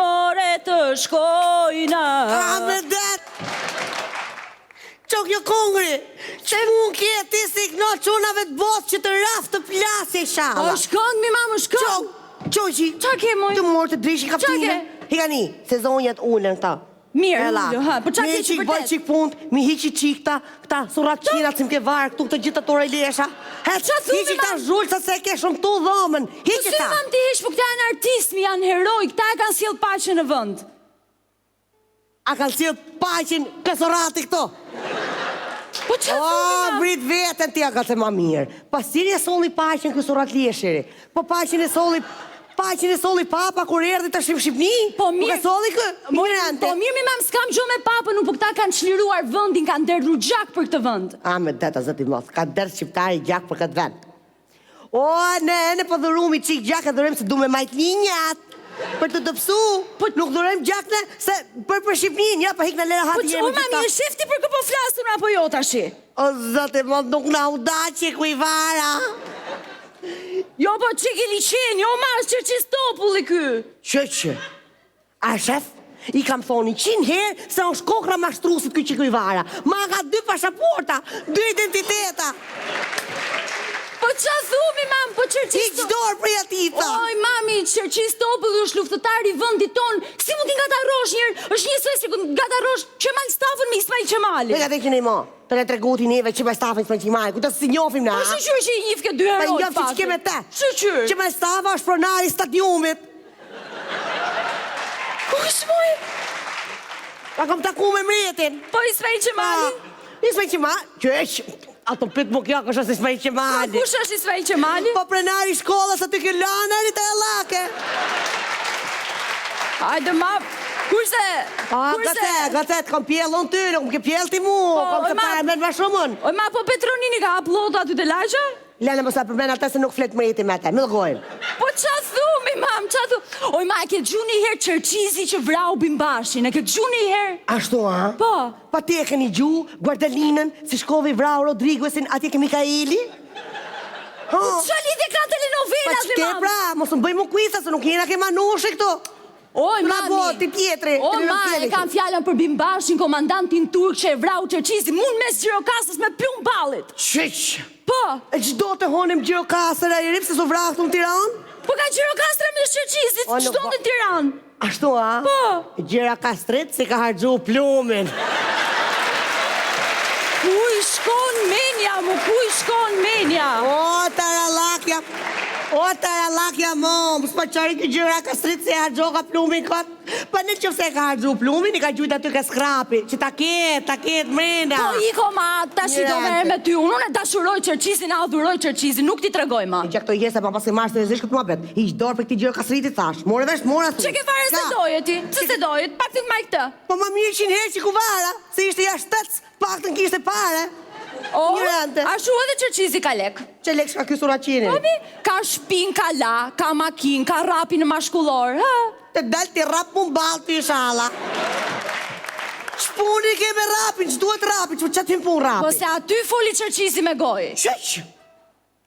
more të shkojna. Me det! Qo kjo kongri, që mund kje ti si këno qunave të botë që të raftë të plasje shala. O shkon, mi mamë, shkon. Qo që? Qa ke, moj? Të morë të drishi kaptine. Hikani, sezonjat ullën këta. Mirë, ullë, ha, po qa ke që vërtet? Bëj qik punt, mi hiqi qik këta surat qina që m'ke varë këtu këtë gjithë të tore i lesha. Hiqi këta zhullë sa se ke shumë tu dhomën. Hiqi Po ta. si mam ti hish, po këta janë artistmi, janë heroj, këta e kanë sjellë paqen në vënd. A kanë sjellë paqen kësorati këto? Po qa thunë, mam? Brit vetën ti a ka të ma mirë. Pasiri e soli paqen kësurat lesheri. Po paqen e soli papa kur erdi të Shqipni? Po mirë. Po soli kë? Po mirë, mi mam, s'kam gjo me papën, po këta kanë çliruar vëndin, kanë derru gjak për këtë vënd. A, me deta, zëti mos, ka derë shqiptari gjak për këtë vend. O, ne po dhurumi qik gjak e dhurem se du me majt linjat. Për të dëpsu, nuk dhurem gjak ne, se për Shqipnin, ja, pa hik në lera hati jemi Po që mami, e shifti për këpo flasën apo jo tashi? O, zëti mos, nuk na udaqe kujvara. Jo, po që ke liqen, jo marës që Qistopulli ky. Që? A shef? I kam thoni 100 herë se është kokra mashtrusit këj që kujvara. Ma ka 2 pasaporta, 2 identiteta. Po qa thumi, mam, po Qërqistopulli... Hiq dorë për jatita. Oj, mami, Qërqistopulli është luftëtari i vëndit ton. Si mund t'i nga ta rosh njërë, është njësoj si nga ta rosh Qemal Stafën me Ismail Qemali. Lega të që ne mo, të le treguti neve Qemal Stafën Ismail Qemali, ku të si njofim na. Po shqyr që i njifke 2 heroj, pa njofë që keme te. Shqyr. Qemal Stafa është pronari stadiumit. Kush, moj? Pa kom taku me mretin. Po Ismail Qemali? Ismail Qemali, qëq, ato prit më kjo kështë është Ismail Qemali. Po kush është Ismail Qemali? Po prenari shkollës aty ke lanarit e lake. Hajde ma, kurse? Gacet, kom pjellë unë ty, nuk më ke pjellë ti mu, kom të parë me në ma shumën. Oj ma, po Petronini ka upload aty të laqa? Lene mësa përmen atë se nuk fletë mreti me te, më dhgojnë. Po qa thumi, mam, qa thumi? Oj ma, e ke gjuni herë Qërqizi që vrau Bimbashin, e ke gjuni herë? Ashtu, a? Po. Pa ti e keni gju, Guardalinën, si shkovi vrau Rodriguesin, atje ke Mikaeli? Po qa lidhe ka telenovela, dhe mam? Pa qëke pra, mos më bëjmë kuisa, se nuk jena ke manushi këto. Oj, mami. Ti tjetri. O, ma, e kam fjallën për Bimbashin, komandantin turk që e vrau Qërqizi, mund mes Gjirokastës me plum ballit. Qyq? Po. E qdo të honim Gjirokastër a i rip, se su vrahtu në Tiranë? Po ka Gjirokastra me Qërqizit, qdo në Tiranë. Ashtu, a? Po. Gjirokastrit si ka hargju plumin. Kuj shkon menja, mu, kuj shkon menja. O, taralakja, mo, s'pa qarit i Gjirokastrit se hargju ka plumin këtë. Pa në që se ka hargju plumin, i ka gjujt aty ka skrapi, që ta ketë mrena. Po, iko ma, ta shi do me me ty, unë e dashuroj Qërqizin, a adhuroj Qërqizin, nuk ti tregoj ma. I që këto jese, pa pas e marrë të rezish këtë mua bet, i që dorë për këti Gjirokastritit thash, more vesh, more asë. Që ke fare se doje ti, që se doje, pak të maj këtë. Po ma mirë 100 herë që ku vara, se ishte jashtëtës, pak të në kishte pare. O, ashtu edhe Qërqizi ka lek. Që lek shka kjo suraqini? Ka shpin, ka la, ka makin, ka rapin në mashkullor, ha? Të dal t'i rap më balë t'i shala. Shpuni ke me rapin, që duhet rapin, që qatë pun rapin? Po se aty foli Qërqizi me goj. Qëq?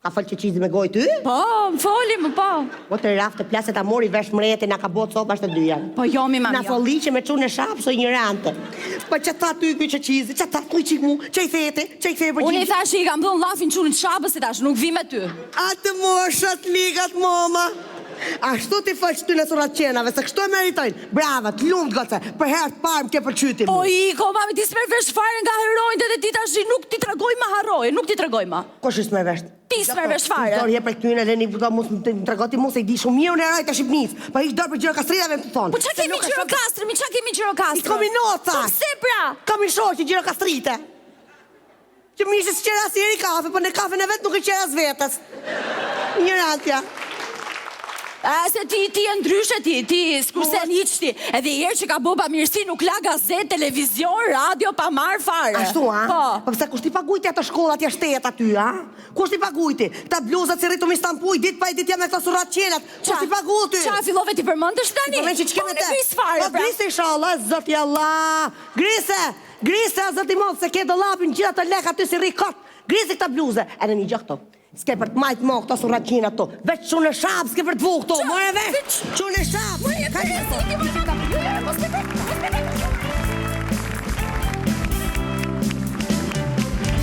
Ka fol Qërqizi me goj ty? Po, më foli më po. Po të rafë të plaset a mori vesh mreti, na ka botë sopa shtë dyja. Po jo, mi mami, na foli që me qunë e shapë, so ignorante. Po që ta ty këj Qërqizi, që ta kuj qik mu, që i thete për gjithë. Unë i thash i kam dhënë lafin qunit shabës, e tash nuk vi me ty. Atë moshat ligat, moma. Ashtu ti fëq ty në surat qenave, se kështu e meritojnë. Brava, të lumë të gëtë, për herë të parë më ke përqyti mu. O, iko, mami, ti s'mer vesh fare nga herojnë dhe ti tash nuk ti tregoj ma haroje, nuk ti tregoj ma. Ko shi s'mer vesh? Ti s'mer vesh fare. Dorë je për këtyne, Leni, më tregoti mu se i di shumë mirë në herojt e Shqipnis. Pa ish dorë për Gjirokastritave të thonë. Po qa kemi Gjirokastrë, mi qa kemi Gjirokastre? I komi nota. Po pse pra? Kam i shoqë Gjirokastrite. Që mi ishë s'qera si eri kafe, për në kafe në vetë nuk i qera s'vetës. Ignorantja. Se ti e ndryshe ti, s'kurse njëqti. Edhe herë që ka bo pa mirësi nuk la gazet, televizion, radio, pa marë fare. Ashtu, a? Po. Po pëse kush ti pagujti ato shkollat ja shtetë aty, a? Kush ti pagujti? Ta bluzat si rritu mi stampuj, dit pa i dit jam me këto surat qenat. Kush ti pagujti? Qa, fillove ti përmëndësh tani? Po në gris fare, pra. Po grise i shala, zëti Allah. Grise, a zëti modë, se ke do lapin gjitha të lek aty si rikot. Grise këta bluze. E në një gjë këto. S'ke për të majtë mo këto surraqina to. Veç që në shapë s'ke për të vu këto. More veç. Që në shapë. Ka